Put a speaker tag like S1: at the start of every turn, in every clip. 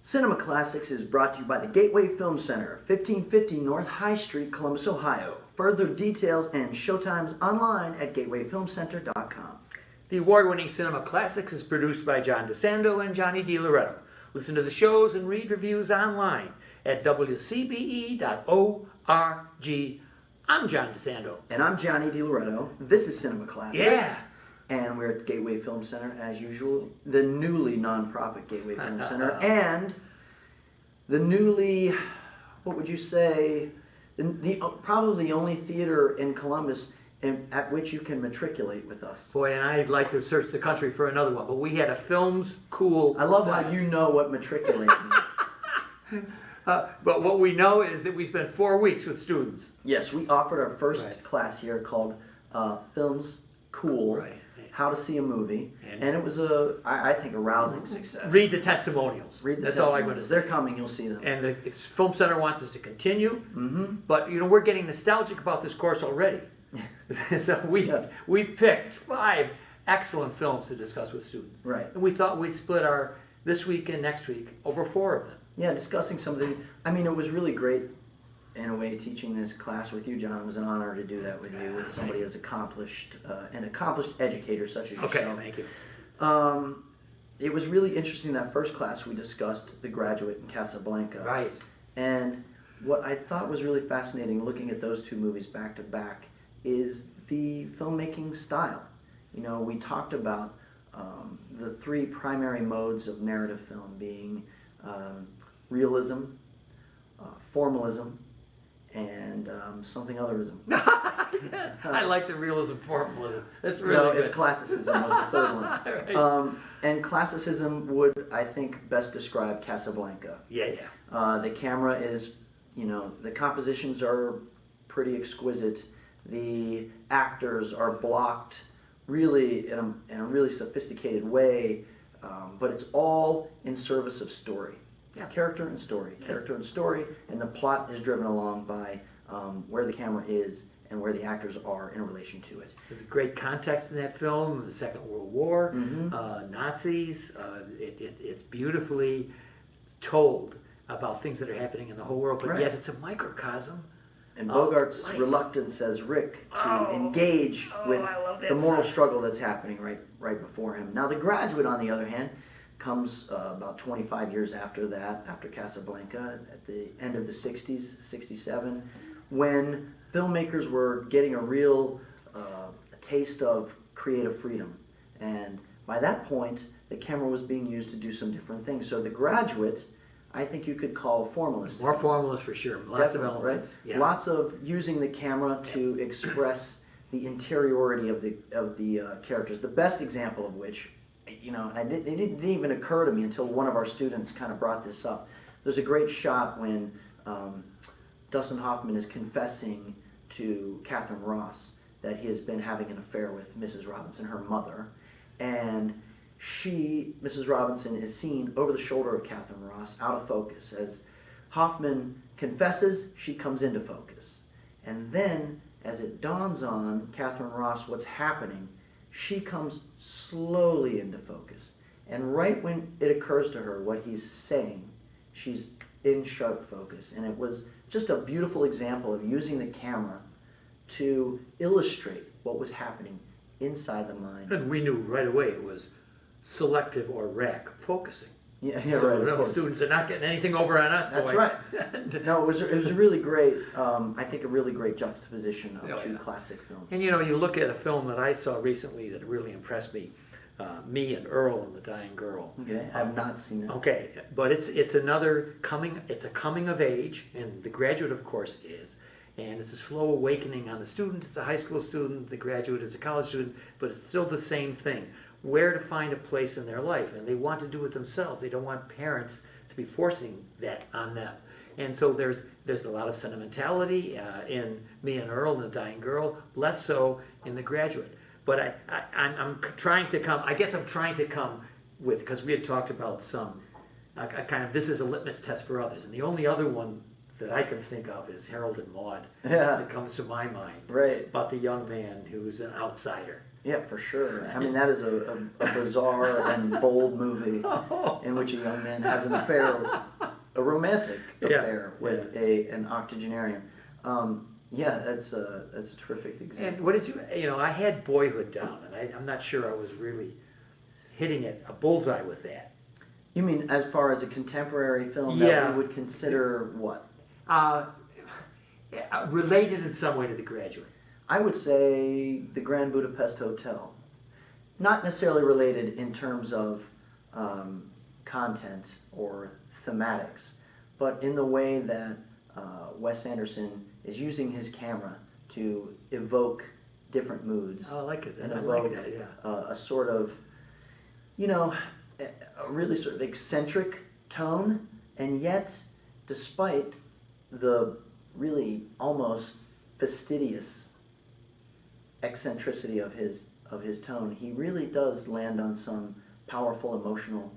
S1: Cinema Classics is brought to you by the Gateway Film Center, 1550 North High Street, Columbus, Ohio. Further details and showtimes online at gatewayfilmcenter.com.
S2: The award-winning Cinema Classics is produced by John DeSando and Johnny DiLoretto. Listen to the shows and read reviews online at WCBE.org. I'm John DeSando.
S1: And I'm Johnny DiLoretto. This is Cinema Classics.
S2: Yeah.
S1: And we're at Gateway Film Center, as usual, the newly nonprofit Gateway Film Center, and the newly, what would you say, probably the only theater in Columbus at which you can matriculate with us.
S2: Boy, and I'd like to search the country for another one, but we had a films cool.
S1: I love how you know what matriculate means.
S2: But what we know is that we spent 4 weeks with students.
S1: Yes, we offered our first class here called Films Cool.
S2: Right.
S1: How to see a movie, and it was I think a rousing success.
S2: Read the testimonials.
S1: That's all I'm going to say. They're coming, you'll see them.
S2: And the Film Center wants us to continue, but we're getting nostalgic about this course already. So we picked 5 excellent films to discuss with students.
S1: Right.
S2: And we thought we'd split our this week and next week over 4 of them.
S1: Yeah, discussing some of the, it was really great in a way teaching this class with you, John. It was an honor to do that with you, with somebody as accomplished, an accomplished educator such as yourself.
S2: Okay, thank you.
S1: It was really interesting that first class we discussed The Graduate and Casablanca.
S2: Right.
S1: And what I thought was really fascinating looking at those 2 movies back to back is the filmmaking style. We talked about the 3 primary modes of narrative film being realism, formalism, and something otherism.
S2: I like the realism formalism. That's really good.
S1: It's classicism was the third one.
S2: Right.
S1: And classicism would, I think, best describe Casablanca.
S2: Yeah.
S1: The camera is, the compositions are pretty exquisite. The actors are blocked really in a really sophisticated way, but it's all in service of story.
S2: Yeah.
S1: Character and story, and the plot is driven along by where the camera is and where the actors are in relation to it.
S2: There's a great context in that film, the Second World War, Nazis. It's beautifully told about things that are happening in the whole world, but yet it's a microcosm.
S1: And Bogart's reluctance as Rick to engage with the moral struggle that's happening right before him. Now, The Graduate, on the other hand, comes about 25 years after that, after Casablanca, at the end of the 60s, 67, when filmmakers were getting a real a taste of creative freedom. And by that point, the camera was being used to do some different things. So The Graduate, I think you could call formalist.
S2: More formalist for sure. Lots of elements.
S1: Right?
S2: Yeah.
S1: Lots of using the camera to express the interiority of the characters. The best example of which, and it didn't even occur to me until one of our students kind of brought this up. There's a great shot when Dustin Hoffman is confessing to Catherine Ross that he has been having an affair with Mrs. Robinson, her mother, and Mrs. Robinson, is seen over the shoulder of Catherine Ross, out of focus. As Hoffman confesses, she comes into focus. And then, as it dawns on Catherine Ross what's happening, she comes slowly into focus. And right when it occurs to her what he's saying, she's in sharp focus. And it was just a beautiful example of using the camera to illustrate what was happening inside the mind.
S2: And we knew right away it was selective or rack focusing.
S1: Yeah,
S2: so
S1: right. Of course.
S2: Students are not getting anything over on us.
S1: That's
S2: boy.
S1: right. No, it was a really great. I think a really great juxtaposition of 2 classic films.
S2: And you look at a film that I saw recently that really impressed me, Me and Earl and the Dying Girl.
S1: Okay, I have not seen it.
S2: Okay, but it's another it's a coming of age, and The Graduate, of course, is. And it's a slow awakening on the student. It's a high school student. The Graduate is a college student, but it's still the same thing. Where to find a place in their life, and they want to do it themselves. They don't want parents to be forcing that on them. And so there's a lot of sentimentality in Me and Earl and the Dying Girl, less so in The Graduate. But I'm trying to come with, because we had talked about some this is a litmus test for others, and the only other one that I can think of is Harold and Maude.
S1: Yeah.
S2: That comes to my mind.
S1: Right.
S2: About the young man who's an outsider.
S1: Yeah, for sure. I mean, that is a bizarre and bold movie in which a young man has an affair, a romantic affair with an octogenarian. Yeah, that's a terrific example.
S2: And what did I had Boyhood down, and I'm not sure I was really hitting it a bullseye with that.
S1: You mean as far as a contemporary film that we would consider what?
S2: Related in some way to The Graduate.
S1: I would say The Grand Budapest Hotel. Not necessarily related in terms of content or thematics, but in the way that Wes Anderson is using his camera to evoke different moods.
S2: Oh, I like it.
S1: And
S2: I
S1: evoke
S2: like that, yeah.
S1: A sort of, a really sort of eccentric tone, and yet, despite the really almost fastidious eccentricity of his tone, he really does land on some powerful emotional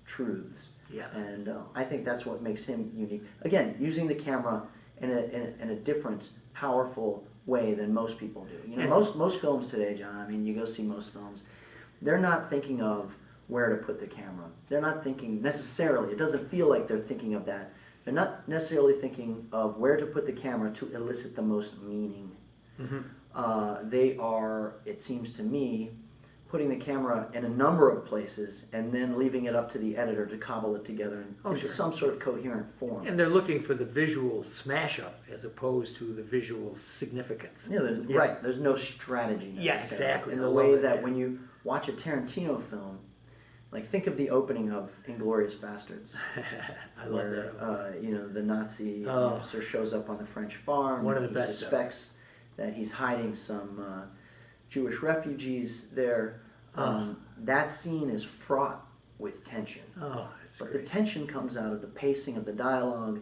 S1: truths.
S2: Yeah.
S1: And I think that's what makes him unique. Again, using the camera in a different, powerful way than most people do. Most films today, John, I mean, you go see most films, they're not thinking of where to put the camera. They're not thinking necessarily, it doesn't feel like they're thinking of that. They're not necessarily thinking of where to put the camera to elicit the most meaning. Mm-hmm. They are, it seems to me, putting the camera in a number of places and then leaving it up to the editor to cobble it together into some sort of coherent form.
S2: And they're looking for the visual smash-up as opposed to the visual significance.
S1: Yeah, right. There's no strategy necessarily.
S2: Yeah, exactly.
S1: In the way that when you watch a Tarantino film, like think of the opening of *Inglourious Basterds*.
S2: I love that.
S1: The Nazi officer shows up on the French farm.
S2: One of the best.
S1: He suspects that he's hiding some Jewish refugees there. That scene is fraught with tension.
S2: Oh, that's
S1: But
S2: great.
S1: the tension comes out of the pacing of the dialogue.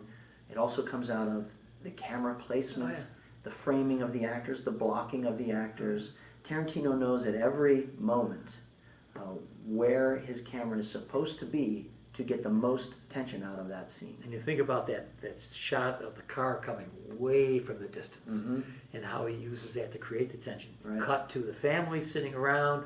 S1: It also comes out of the camera placement, the framing of the actors, the blocking of the actors. Tarantino knows at every moment where his camera is supposed to be to get the most tension out of that scene.
S2: And you think about that shot of the car coming way from the distance,
S1: Mm-hmm.
S2: and how he uses that to create the tension.
S1: Right.
S2: Cut to the family sitting around,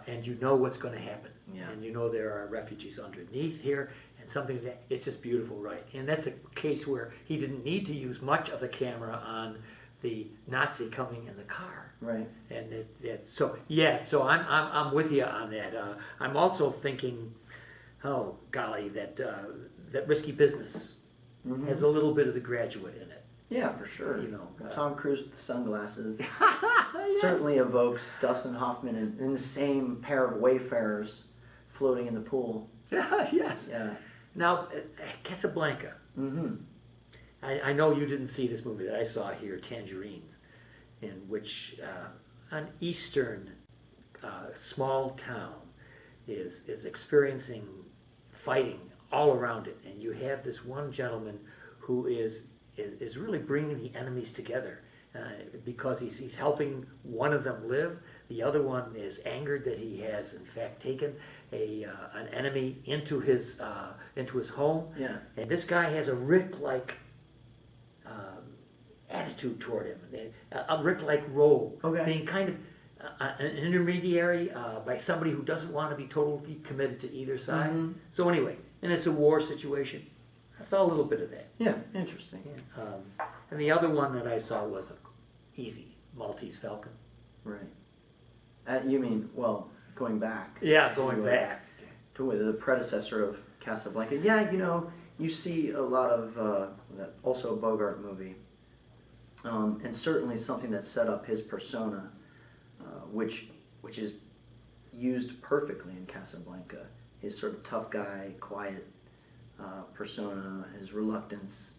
S2: and you know what's going to happen.
S1: Yeah.
S2: And you know there are refugees underneath here, and something's it's just beautiful, right? And that's a case where he didn't need to use much of the camera on the Nazi coming in the car.
S1: Right.
S2: And so I'm with you on that. I'm also thinking, oh golly, that Risky Business
S1: Mm-hmm.
S2: has a little bit of The Graduate in it.
S1: Yeah, for sure. Tom Cruise with the sunglasses
S2: Yes.
S1: certainly evokes Dustin Hoffman in the same pair of wayfarers floating in the pool.
S2: Yes.
S1: Yeah.
S2: Now, Casablanca.
S1: Mm-hmm.
S2: I know you didn't see this movie that I saw here, Tangerines, in which an eastern small town is experiencing fighting all around it, and you have this one gentleman who is really bringing the enemies together because he's helping one of them live. The other one is angered that he has in fact taken an enemy into his home.
S1: Yeah.
S2: And this guy has a Rick-like attitude toward him, a Rick-like role,
S1: Okay.
S2: being kind of an intermediary by somebody who doesn't want to be totally committed to either side.
S1: Mm-hmm.
S2: So anyway, and it's a war situation. That's all a little bit of that.
S1: Yeah, interesting.
S2: And the other one that I saw was easy, Maltese Falcon.
S1: Right. You mean, well, going back.
S2: Yeah, going back.
S1: To the predecessor of Casablanca. Yeah, you see a lot of that, also a Bogart movie. And certainly something that set up his persona, which is used perfectly in Casablanca. His sort of tough guy, quiet persona, his reluctance,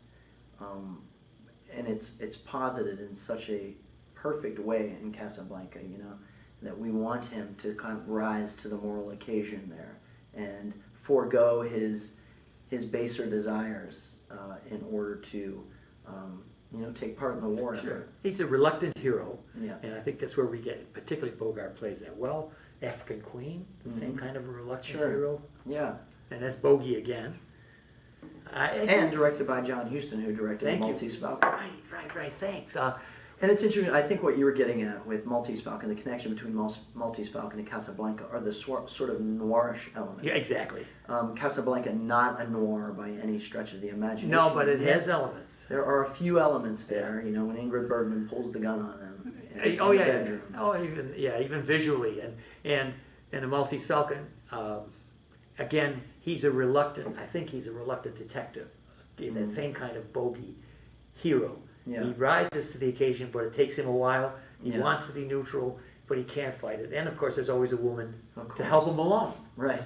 S1: and it's posited in such a perfect way in Casablanca, that we want him to kind of rise to the moral occasion there and forego his baser desires in order to take part in the war.
S2: Sure. He's a reluctant hero,
S1: Yeah.
S2: and I think that's where we get, particularly Bogart plays that well. African Queen, the same kind of a reluctant hero.
S1: Yeah.
S2: And that's Bogey again.
S1: And directed by John Huston, who directed
S2: Thank you.
S1: Maltese Falcon.
S2: Right, thanks.
S1: And it's interesting, I think what you were getting at with Maltese Falcon, the connection between Maltese Falcon and Casablanca are the sort of noirish elements.
S2: Yeah, exactly.
S1: Casablanca, not a noir by any stretch of the imagination.
S2: No, but it has elements.
S1: There are a few elements there, you know, when Ingrid Bergman pulls the gun on him in
S2: Oh
S1: the
S2: yeah,
S1: bedroom.
S2: oh even visually, and the Maltese Falcon, again, I think he's a reluctant detective, that same kind of bogey hero.
S1: Yeah.
S2: He rises to the occasion, but it takes him a while. He
S1: Yeah.
S2: wants to be neutral, but he can't fight it. And of course, there's always a woman
S1: Of
S2: to help
S1: course.
S2: him along.
S1: Right.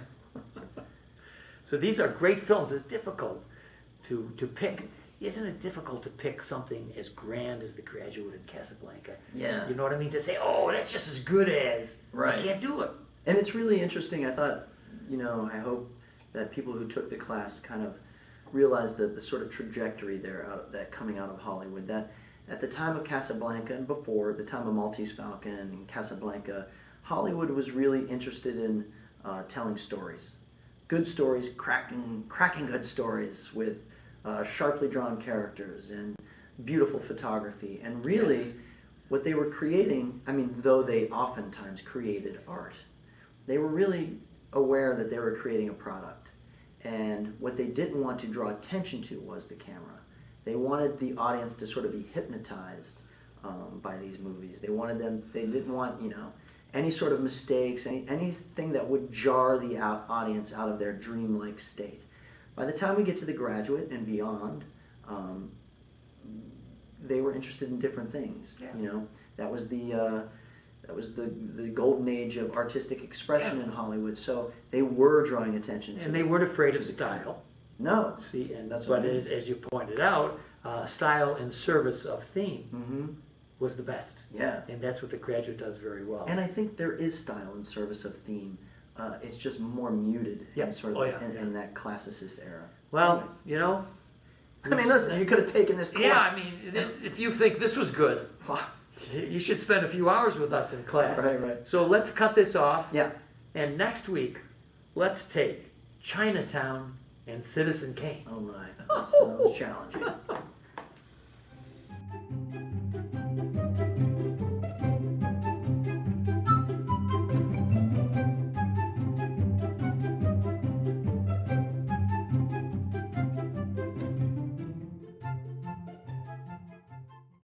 S2: So these are great films. It's difficult to pick. Isn't it difficult to pick something as grand as The Graduate and Casablanca?
S1: Yeah.
S2: You know what I mean? To say, oh, that's just as good as.
S1: Right.
S2: I can't do it.
S1: And it's really interesting. I thought, you know, I hope that people who took the class kind of realized the sort of trajectory there, that coming out of Hollywood, that at the time of Casablanca and before, the time of Maltese Falcon and Casablanca, Hollywood was really interested in telling stories. Good stories, cracking good stories with sharply drawn characters and beautiful photography. And really,
S2: Yes.
S1: what they were creating, I mean, though they oftentimes created art, they were really aware that they were creating a product. And what they didn't want to draw attention to was the camera. They wanted the audience to sort of be hypnotized by these movies. They didn't want, you know, any sort of mistakes, anything that would jar the audience out of their dreamlike state. By the time we get to The Graduate and beyond, they were interested in different things.
S2: Yeah.
S1: You know, that was the golden age of artistic expression in Hollywood. So they were drawing attention to.
S2: And they weren't afraid of
S1: to the
S2: style.
S1: No.
S2: See, and
S1: That's what
S2: but
S1: I mean.
S2: as you pointed out, style in service of theme
S1: Mm-hmm.
S2: was the best.
S1: Yeah.
S2: And that's what The Graduate does very well.
S1: And I think there is style in service of theme. It's just more muted
S2: Yep.
S1: in sort of
S2: Oh, yeah,
S1: in that classicist era.
S2: Well, you know.
S1: I mean, listen, you could have taken this course.
S2: Yeah, I mean, if you think this was good, you should spend a few hours with us in class.
S1: Right.
S2: So let's cut this off.
S1: Yeah.
S2: And next week, let's take Chinatown and Citizen Kane.
S1: Oh my, that sounds challenging.